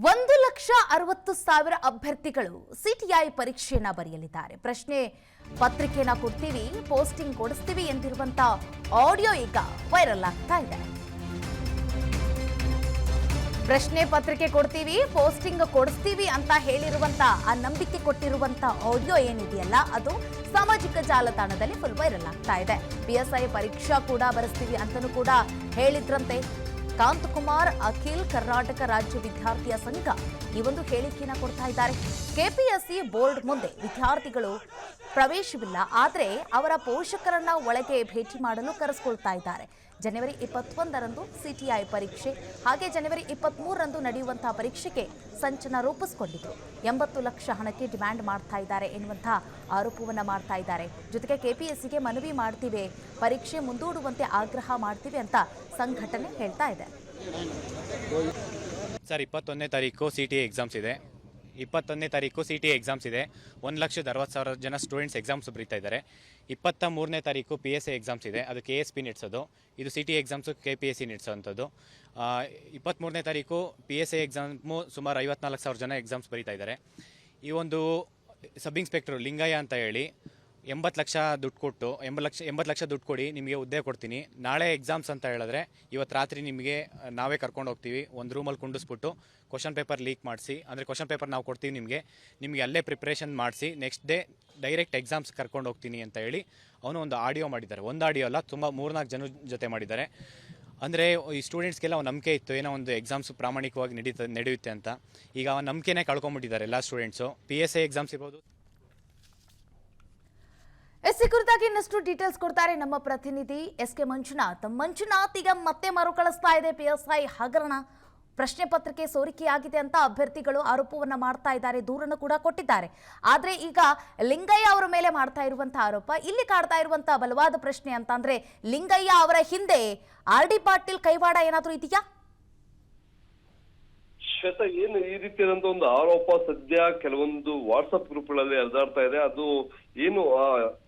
1,60,000 ಅಭ್ಯರ್ಥಿಗಳು ಸಿಟಿಐ ಪರೀಕ್ಷೆಯನ್ನ ಬರೆಯಲಿದ್ದಾರೆ. ಪ್ರಶ್ನೆ ಪತ್ರಿಕೆನ ಕೊಡ್ತೀವಿ, ಪೋಸ್ಟಿಂಗ್ ಕೊಡಿಸ್ತೀವಿ ಎಂದಿರುವಂತ ಆಡಿಯೋ ಈಗ ವೈರಲ್ ಆಗ್ತಾ ಇದೆ. ಪ್ರಶ್ನೆ ಪತ್ರಿಕೆ ಕೊಡ್ತೀವಿ, ಪೋಸ್ಟಿಂಗ್ ಕೊಡಿಸ್ತೀವಿ ಅಂತ ಹೇಳಿರುವಂತ ಆ ನಂಬಿಕೆ ಕೊಟ್ಟಿರುವಂತ ಆಡಿಯೋ ಏನಿದೆಯಲ್ಲ ಅದು ಸಾಮಾಜಿಕ ಜಾಲತಾಣದಲ್ಲಿ ಫುಲ್ ವೈರಲ್ ಆಗ್ತಾ ಇದೆ. PSI ಪರೀಕ್ಷಾ ಕೂಡ ಬರೆಸ್ತೀವಿ ಅಂತನೂ ಕೂಡ ಹೇಳಿದ್ರಂತೆ. ಕಾಂತಕುಮಾರ್ ಅಖಿಲ್ ಕರ್ನಾಟಕ ರಾಜ್ಯ ವಿದ್ಯಾರ್ಥಿಯ ಸಂಘ ಈ ಒಂದು ಹೇಳಿಕೆಯನ್ನು ಕೊಡ್ತಾ ಇದ್ದಾರೆ. KPSC ಬೋರ್ಡ್ ಮುಂದೆ ವಿದ್ಯಾರ್ಥಿಗಳು ಪ್ರವೇಶವಿಲ್ಲ, ಆದರೆ ಅವರ ಪೋಷಕರನ್ನ ಒಳಗೆ ಭೇಟಿ ಮಾಡಲು ಕರೆಸಿಕೊಳ್ತಾ ಇದ್ದಾರೆ. ಜನವರಿ 21ರಂದು CTI ಪರೀಕ್ಷೆ, ಹಾಗೆ ಜನವರಿ 23ರಂದು ನಡೆಯುವಂತಹ ಪರೀಕ್ಷೆಗೆ ಸಂಚನ ರೂಪಿಸಿಕೊಂಡಿದ್ರು. 80 ಲಕ್ಷ ಹಣಕ್ಕೆ ಡಿಮ್ಯಾಂಡ್ ಮಾಡ್ತಾ ಇದ್ದಾರೆ ಎನ್ನುವಂತಹ ಆರೋಪವನ್ನ ಮಾಡ್ತಾ ಇದ್ದಾರೆ. ಜೊತೆಗೆ KPSCಗೆ ಮನವಿ ಮಾಡ್ತೀವಿ, ಪರೀಕ್ಷೆ ಮುಂದೂಡುವಂತೆ ಆಗ್ರಹ ಮಾಡ್ತೀವಿ ಅಂತ ಸಂಘಟನೆ ಹೇಳ್ತಾ ಇದೆ. ಸರ್, 21ನೇ ತಾರೀಕು CTI ಎಕ್ಸಾಮ್ಸ್ ಇದೆ. 21ನೇ ತಾರೀಕು CTI ಎಕ್ಸಾಮ್ಸ್ ಇದೆ. 1,60,000 ಜನ ಸ್ಟೂಡೆಂಟ್ಸ್ ಎಕ್ಸಾಮ್ಸ್ ಬರೀತಾ ಇದ್ದಾರೆ. 23ನೇ ತಾರೀಕು PSI ಎಕ್ಸಾಮ್ಸ್ ಇದೆ. ಅದು KSP ನಡೆಸೋದು. ಇದು CTI ಎಕ್ಸಾಮ್ಸು KPSC ನಡೆಸೋವಂಥದ್ದು. 23ನೇ ತಾರೀಕು PSI ಎಕ್ಸಾಮು ಸುಮಾರು 54,000 ಜನ ಎಕ್ಸಾಮ್ಸ್ ಬರೀತಾ ಇದ್ದಾರೆ. ಈ ಒಂದು ಸಬ್ ಇನ್ಸ್ಪೆಕ್ಟ್ರು ಲಿಂಗಯ್ಯ ಅಂತ ಹೇಳಿ 80 ಲಕ್ಷ ದುಡ್ಡು ಕೊಟ್ಟು 80 ಲಕ್ಷ ದುಡ್ಡು ಕೊಡಿ, ನಿಮಗೆ ಹುದ್ದೆ ಕೊಡ್ತೀನಿ, ನಾಳೆ ಎಕ್ಸಾಮ್ಸ್ ಅಂತ ಹೇಳಿದ್ರೆ ಇವತ್ತು ರಾತ್ರಿ ನಿಮಗೆ ನಾವೇ ಕರ್ಕೊಂಡು ಹೋಗ್ತೀವಿ, ಒಂದು ರೂಮಲ್ಲಿ ಕುಂಡಿಸ್ಬಿಟ್ಟು ಕ್ವಶನ್ ಪೇಪರ್ ಲೀಕ್ ಮಾಡಿಸಿ, ಅಂದರೆ ಕ್ವಶನ್ ಪೇಪರ್ ನಾವು ಕೊಡ್ತೀವಿ ನಿಮಗೆ ಅಲ್ಲೇ ಪ್ರಿಪ್ರೇಷನ್ ಮಾಡಿಸಿ ನೆಕ್ಸ್ಟ್ ಡೇ ಡೈರೆಕ್ಟ್ ಎಕ್ಸಾಮ್ಸ್ ಕರ್ಕೊಂಡು ಹೋಗ್ತೀನಿ ಅಂತ ಹೇಳಿ ಅವನು ಒಂದು ಆಡಿಯೋ ಮಾಡಿದ್ದಾರೆ. ಒಂದು ಆಡಿಯೋ ಅಲ್ಲ, ತುಂಬ 3-4 ಜನ ಜೊತೆ ಮಾಡಿದ್ದಾರೆ. ಅಂದರೆ ಈ ಸ್ಟೂಡೆಂಟ್ಸ್ಗೆಲ್ಲ ಒಂದು ನಂಬಿಕೆ ಇತ್ತು, ಏನೋ ಒಂದು ಎಕ್ಸಾಮ್ಸ್ ಪ್ರಾಮಾಣಿಕವಾಗಿ ನಡೆಯುತ್ತೆ ಅಂತ. ಈಗ ಆ ನಂಬಿಕೆನೇ ಕಳ್ಕೊಂಡ್ಬಿಟ್ಟಿದ್ದಾರೆ ಎಲ್ಲ ಸ್ಟೂಡೆಂಟ್ಸು. PSI ಎಕ್ಸಾಮ್ಸ್ ಇರ್ಬೋದು. ಈ ಕುರಿತಾಗಿ ಇನ್ನಷ್ಟು ಡೀಟೇಲ್ಸ್ ಕೊಡ್ತಾರೆ ನಮ್ಮ ಪ್ರತಿನಿಧಿ SK ಮಂಜುನಾಥ್. ಮಂಜುನಾಥ್, ಈಗ ಮತ್ತೆ ಮರುಕಳಿಸ್ತಾ ಇದೆ PSI ಹಗರಣ. ಪ್ರಶ್ನೆ ಪತ್ರಿಕೆ ಸೋರಿಕೆಯಾಗಿದೆ ಅಂತ ಅಭ್ಯರ್ಥಿಗಳು ಆರೋಪವನ್ನ ಮಾಡ್ತಾ ಇದ್ದಾರೆ, ದೂರನ್ನು ಕೂಡ ಕೊಟ್ಟಿದ್ದಾರೆ. ಆದ್ರೆ ಈಗ ಲಿಂಗಯ್ಯ ಅವರ ಮೇಲೆ ಮಾಡ್ತಾ ಇರುವಂತಹ ಆರೋಪ, ಇಲ್ಲಿ ಕಾಡ್ತಾ ಇರುವಂತಹ ಬಲವಾದ ಪ್ರಶ್ನೆ ಅಂತ ಅಂದ್ರೆ ಲಿಂಗಯ್ಯ ಅವರ ಹಿಂದೆ RD ಪಾಟೀಲ್ ಕೈವಾಡ ಏನಾದ್ರೂ ಇದೆಯಾ? ಶ್ವೇತಾ, ಏನು ಈ ರೀತಿಯಾದಂತ ಒಂದು ಆರೋಪ ಸದ್ಯ ಕೆಲವೊಂದು ವಾಟ್ಸ್ಆಪ್ ಗ್ರೂಪ್ಗಳಲ್ಲಿ ಹರಿದಾಡ್ತಾ ಇದೆ. ಅದು ಏನು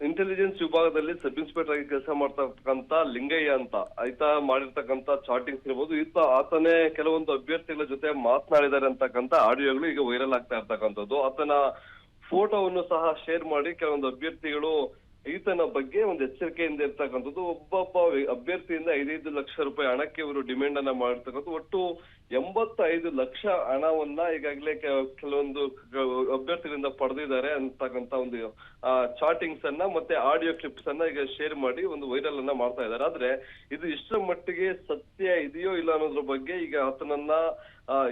ಇಂಟೆಲಿಜೆನ್ಸ್ ವಿಭಾಗದಲ್ಲಿ ಸಬ್ ಇನ್ಸ್ಪೆಕ್ಟರ್ ಆಗಿ ಕೆಲಸ ಮಾಡ್ತಕ್ಕಂತ ಲಿಂಗಯ್ಯ ಅಂತ ಆಯ್ತಾ ಮಾಡಿರ್ತಕ್ಕಂತ ಚಾಟಿಂಗ್ಸ್ ಇರ್ಬೋದು, ಆತನೇ ಕೆಲವೊಂದು ಅಭ್ಯರ್ಥಿಗಳ ಜೊತೆ ಮಾತನಾಡಿದ್ದಾರೆ ಅಂತಕ್ಕಂತ ಆಡಿಯೋಗಳು ಈಗ ವೈರಲ್ ಆಗ್ತಾ ಇರ್ತಕ್ಕಂಥದ್ದು. ಆತನ ಫೋಟೋವನ್ನು ಸಹ ಶೇರ್ ಮಾಡಿ ಕೆಲವೊಂದು ಅಭ್ಯರ್ಥಿಗಳು ಈತನ ಬಗ್ಗೆ ಒಂದು ಎಚ್ಚರಿಕೆಯಿಂದ ಇರ್ತಕ್ಕಂಥದ್ದು. ಒಬ್ಬೊಬ್ಬ ಅಭ್ಯರ್ಥಿಯಿಂದ 5 ಲಕ್ಷ ರೂಪಾಯಿ ಹಣಕ್ಕೆ ಇವರು ಡಿಮ್ಯಾಂಡ್ ಅನ್ನ ಮಾಡಿರ್ತಕ್ಕಂಥದ್ದು. ಒಟ್ಟು 85 ಲಕ್ಷ ಹಣವನ್ನ ಈಗಾಗಲೇ ಕೆಲವೊಂದು ಅಭ್ಯರ್ಥಿಗಳಿಂದ ಪಡೆದಿದ್ದಾರೆ ಅಂತಕ್ಕಂತ ಒಂದು ಚಾಟಿಂಗ್ಸ್ ಅನ್ನ ಮತ್ತೆ ಆಡಿಯೋ ಕ್ಲಿಪ್ಸ್ ಅನ್ನ ಈಗ ಶೇರ್ ಮಾಡಿ ಒಂದು ವೈರಲ್ ಅನ್ನ ಮಾಡ್ತಾ ಇದ್ದಾರೆ. ಆದ್ರೆ ಇದು ಇಷ್ಟರ ಮಟ್ಟಿಗೆ ಸತ್ಯ ಇದೆಯೋ ಇಲ್ಲ ಅನ್ನೋದ್ರ ಬಗ್ಗೆ ಈಗ ಆತನನ್ನ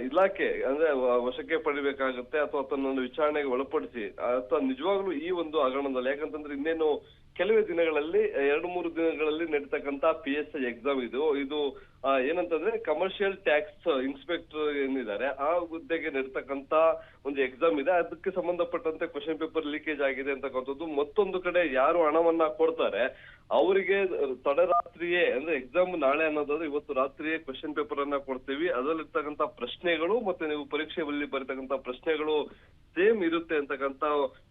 ಇಲಾಖೆ ಅಂದ್ರೆ ವಶಕ್ಕೆ ಪಡಿಬೇಕಾಗುತ್ತೆ ಅಥವಾ ಆತನನ್ನು ವಿಚಾರಣೆಗೆ ಒಳಪಡಿಸಿ ಅಥವಾ ನಿಜವಾಗ್ಲೂ ಈ ಒಂದು ಹಗರಣದಲ್ಲಿ, ಯಾಕಂತಂದ್ರೆ ಇನ್ನೇನು ಕೆಲವೇ ದಿನಗಳಲ್ಲಿ 2-3 ದಿನಗಳಲ್ಲಿ ನಡೀತಕ್ಕಂತ PSI ಎಕ್ಸಾಮ್ ಇದು ಏನಂತಂದ್ರೆ ಕಮರ್ಷಿಯಲ್ ಟ್ಯಾಕ್ಸ್ ಇನ್ಸ್ಪೆಕ್ಟರ್ ಏನಿದ್ದಾರೆ ಆ ಹುದ್ದೆಗೆ ನಡೀತಕ್ಕಂತ ಒಂದು ಎಕ್ಸಾಮ್ ಇದೆ. ಅದಕ್ಕೆ ಸಂಬಂಧಪಟ್ಟಂತೆ ಕ್ವಶನ್ ಪೇಪರ್ ಲೀಕೇಜ್ ಆಗಿದೆ ಅಂತಕ್ಕಂಥದ್ದು. ಮತ್ತೊಂದು ಕಡೆ ಯಾರು ಹಣವನ್ನ ಕೊಡ್ತಾರೆ ಅವರಿಗೆ ತಡರಾತ್ರಿಯೇ ಅಂದ್ರೆ ಎಕ್ಸಾಮ್ ನಾಳೆ ಅನ್ನೋದಾದ್ರೆ ಇವತ್ತು ರಾತ್ರಿಯೇ ಕ್ವಶನ್ ಪೇಪರ್ ಅನ್ನ ಕೊಡ್ತೀವಿ, ಅದರಲ್ಲಿರ್ತಕ್ಕಂತ ಪ್ರಶ್ನೆಗಳು ಮತ್ತೆ ನೀವು ಪರೀಕ್ಷೆಯಲ್ಲಿ ಬರೀತಕ್ಕಂತ ಪ್ರಶ್ನೆಗಳು ಸೇಮ್ ಇರುತ್ತೆ ಅಂತಕ್ಕಂತ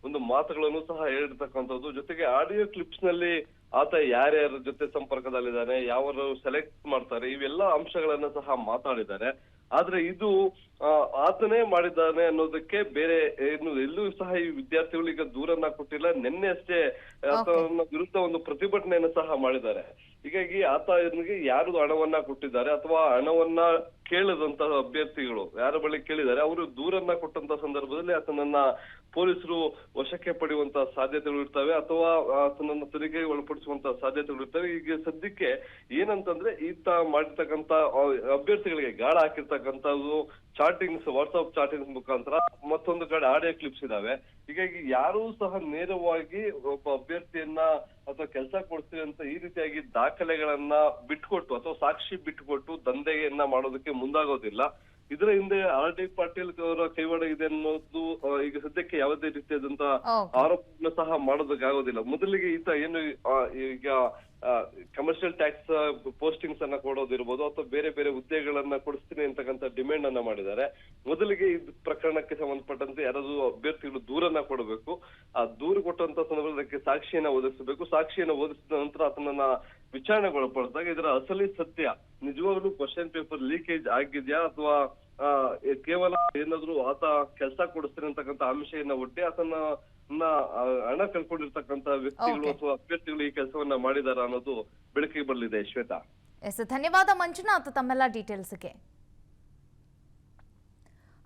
ಒಂದು ಮಾತುಗಳನ್ನು ಸಹ ಹೇಳಿರ್ತಕ್ಕಂಥದ್ದು. ಜೊತೆಗೆ ಆಡಿಯೋ ಕ್ಲಿಪ್ಸ್ ನಲ್ಲಿ ಆತ ಯಾರ್ಯಾರ ಜೊತೆ ಸಂಪರ್ಕದಲ್ಲಿದ್ದಾನೆ, ಯಾವರು ಸೆಲೆಕ್ಟ್ ಮಾಡ್ತಾರೆ, ಇವೆಲ್ಲ ಅಂಶಗಳನ್ನ ಸಹ ಮಾತಾಡಿದ್ದಾರೆ. ಆದ್ರೆ ಇದು ಆತನೇ ಮಾಡಿದ್ದಾನೆ ಅನ್ನೋದಕ್ಕೆ ಬೇರೆ ಏನು ಎಲ್ಲೂ ಸಹ ಈ ವಿದ್ಯಾರ್ಥಿಗಳು ಈಗ ದೂರನ್ನ ಕೊಟ್ಟಿಲ್ಲ. ನಿನ್ನೆ ಅಷ್ಟೇ ಆತನ ವಿರುದ್ಧ ಒಂದು ಪ್ರತಿಭಟನೆಯನ್ನು ಸಹ ಮಾಡಿದ್ದಾರೆ. ಹೀಗಾಗಿ ಆತನಿಗೆ ಯಾರು ಹಣವನ್ನ ಕೊಟ್ಟಿದ್ದಾರೆ ಅಥವಾ ಹಣವನ್ನ ಕೇಳದಂತಹ ಅಭ್ಯರ್ಥಿಗಳು ಯಾರ ಬಳಿ ಕೇಳಿದ್ದಾರೆ ಅವರು ದೂರನ್ನ ಕೊಟ್ಟಂತ ಸಂದರ್ಭದಲ್ಲಿ ಆತನನ್ನ ಪೊಲೀಸರು ವಶಕ್ಕೆ ಪಡೆಯುವಂತಹ ಸಾಧ್ಯತೆಗಳು ಇರ್ತವೆ ಅಥವಾ ಆತನನ್ನ ತನಿಖೆಗೆ ಒಳಪಡಿಸುವಂತಹ ಸಾಧ್ಯತೆಗಳು ಇರ್ತವೆ. ಈಗ ಸದ್ಯಕ್ಕೆ ಏನಂತಂದ್ರೆ ಈತ ಮಾಡಿರ್ತಕ್ಕಂತ ಅಭ್ಯರ್ಥಿಗಳಿಗೆ ಗಾಳ ಹಾಕಿರ್ತಕ್ಕಂಥದ್ದು ಚಾಟಿಂಗ್ಸ್, ವಾಟ್ಸ್ಆಪ್ ಚಾಟಿಂಗ್ಸ್ ಮುಖಾಂತರ, ಮತ್ತೊಂದು ಕಡೆ ಆಡಿಯೋ ಕ್ಲಿಪ್ಸ್ ಇದಾವೆ. ಹೀಗಾಗಿ ಯಾರೂ ಸಹ ನೇರವಾಗಿ ಒಬ್ಬ ಅಭ್ಯರ್ಥಿಯನ್ನ ಅಥವಾ ಕೆಲಸ ಕೊಡ್ತೀವಿ ಅಂತ ಈ ರೀತಿಯಾಗಿ ದಾಖಲೆಗಳನ್ನ ಬಿಟ್ಕೊಟ್ಟು ಅಥವಾ ಸಾಕ್ಷಿ ಬಿಟ್ಟುಕೊಟ್ಟು ದಂಧೆಯನ್ನ ಮಾಡೋದಕ್ಕೆ ಮುಂದಾಗೋದಿಲ್ಲ. ಇದರ ಹಿಂದೆ RD ಪಾಟೀಲ್ ಅವರ ಕೈವಾಡ ಇದೆ ಅನ್ನೋದು ಈಗ ಸದ್ಯಕ್ಕೆ ಯಾವುದೇ ರೀತಿಯಾದಂತ ಆರೋಪವನ್ನು ಸಹ ಮಾಡೋದಕ್ಕಾಗೋದಿಲ್ಲ. ಮೊದಲಿಗೆ ಈತ ಏನು ಈಗ ಕಮರ್ಷಿಯಲ್ ಟ್ಯಾಕ್ಸ್ ಪೋಸ್ಟಿಂಗ್ಸ್ ಅನ್ನ ಕೊಡೋದಿರ್ಬೋದು ಅಥವಾ ಬೇರೆ ಬೇರೆ ಹುದ್ದೆಗಳನ್ನ ಕೊಡಿಸ್ತೀನಿ ಅಂತಕ್ಕಂಥ ಡಿಮ್ಯಾಂಡ್ ಅನ್ನ ಮಾಡಿದ್ದಾರೆ. ಮೊದಲಿಗೆ ಈ ಪ್ರಕರಣಕ್ಕೆ ಸಂಬಂಧಪಟ್ಟಂತೆ ಯಾರಾದ್ರೂ ಅಭ್ಯರ್ಥಿಗಳು ದೂರನ್ನ ಕೊಡಬೇಕು. ಆ ದೂರು ಕೊಟ್ಟಂತ ಸಂದರ್ಭದಲ್ಲಿ ಸಾಕ್ಷಿಯನ್ನ ಒದಗಿಸಬೇಕು. ಸಾಕ್ಷಿಯನ್ನ ಒದಗಿಸಿದ ನಂತರ ಆತನನ್ನ ವಿಚಾರಣೆಗೊಳಪಡಿಸಿದಾಗ ಇದರ ಅಸಲಿ ಸತ್ಯ ನಿಜವಾಗ್ಲೂ ಕ್ವಶನ್ ಪೇಪರ್ ಲೀಕೇಜ್ ಆಗಿದ್ಯಾ ಅಥವಾ ಕೇವಲ ಏನಾದ್ರು ಆತ ಕೆಲಸ ಕೊಡಿಸ್ತೀನಿ ಅಂತಕ್ಕಂಥ ಆಮಿಷೆಯನ್ನ ಒಡ್ಡಿ ಆತನ ಹಣ ಕಳ್ಕೊಂಡಿರ್ತಕ್ಕಂಥ ವ್ಯಕ್ತಿಗಳು ಅಥವಾ ಅಭ್ಯರ್ಥಿಗಳು ಈ ಕೆಲಸವನ್ನ ಮಾಡಿದಾರ ಅನ್ನೋದು ಬೆಳಕಿಗೆ ಬರಲಿದೆ ಶ್ವೇತಾ. ಎಸ್, ಧನ್ಯವಾದ ಮಂಜುನಾಥ್ ತಮ್ಮೆಲ್ಲ ಡೀಟೇಲ್ಸ್ಗೆ.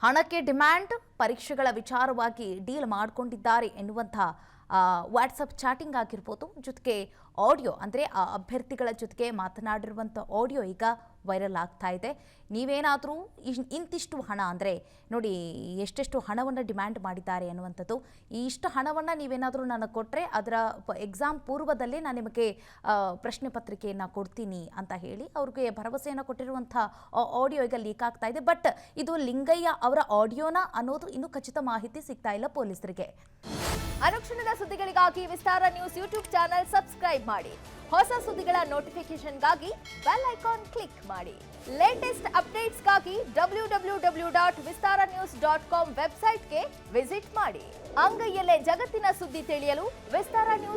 ಹಣಕ್ಕೆ ಡಿಮ್ಯಾಂಡ್, ಪರೀಕ್ಷೆಗಳ ವಿಚಾರವಾಗಿ ಡೀಲ್ ಮಾಡಿಕೊಂಡಿದ್ದಾರೆ ಎನ್ನುವಂಥ ವಾಟ್ಸಪ್ ಚಾಟಿಂಗ್ ಆಗಿರ್ಬೋದು, ಜೊತೆಗೆ ಆಡಿಯೋ ಅಂದರೆ ಆ ಅಭ್ಯರ್ಥಿಗಳ ಜೊತೆಗೆ ಮಾತನಾಡಿರುವಂಥ ಆಡಿಯೋ ಈಗ ವೈರಲ್ ಆಗ್ತಾ ಇದೆ. ನೀವೇನಾದರೂ ಇಂತಿಷ್ಟು ಹಣ ಅಂದರೆ ನೋಡಿ ಎಷ್ಟೆಷ್ಟು ಹಣವನ್ನು ಡಿಮ್ಯಾಂಡ್ ಮಾಡಿದ್ದಾರೆ ಅನ್ನುವಂಥದ್ದು. ಇಷ್ಟು ಹಣವನ್ನು ನೀವೇನಾದರೂ ನನಗೆ ಕೊಟ್ಟರೆ ಅದರ ಎಕ್ಸಾಮ್ ಪೂರ್ವದಲ್ಲೇ ನಾನು ನಿಮಗೆ ಪ್ರಶ್ನೆ ಪತ್ರಿಕೆಯನ್ನು ಕೊಡ್ತೀನಿ ಅಂತ ಹೇಳಿ ಅವ್ರಿಗೆ ಭರವಸೆಯನ್ನು ಕೊಟ್ಟಿರುವಂಥ ಆಡಿಯೋ ಈಗ ಲೀಕ್ ಆಗ್ತಾ ಇದೆ. ಬಟ್ ಇದು ಲಿಂಗಯ್ಯ ಅವರ ಆಡಿಯೋನ ಅನ್ನೋದು ಇನ್ನೂ ಖಚಿತ ಮಾಹಿತಿ ಸಿಗ್ತಾ ಇಲ್ಲ ಪೊಲೀಸರಿಗೆ. ಅನುಕ್ಷಣದ ಸುದ್ದಿಗಳಿಗಾಗಿ ವಿಸ್ತಾರ ನ್ಯೂಸ್ ಯೂಟ್ಯೂಬ್ ಚಾನೆಲ್ ಸಬ್ಸ್ಕ್ರೈಬ್ ಮಾಡಿ. ಹೊಸ ಸುದ್ದಿಗಳ ನೋಟಿಫಿಕೇಶನ್ಗಾಗಿ ಬೆಲ್ ಐಕಾನ್ ಕ್ಲಿಕ್ ಮಾಡಿ. ಲೇಟೆಸ್ಟ್ ಅಪ್ಡೇಟ್ಸ್ಗಾಗಿ www.vistaranews.com ವೆಬ್ಸೈಟ್ಗೆ ವಿಸಿಟ್ ಮಾಡಿ. ಅಂಗೈಯಲ್ಲೇ ಜಗತ್ತಿನ ಸುದ್ದಿ ತಿಳಿಯಲು ವಿಸ್ತಾರ ನ್ಯೂಸ್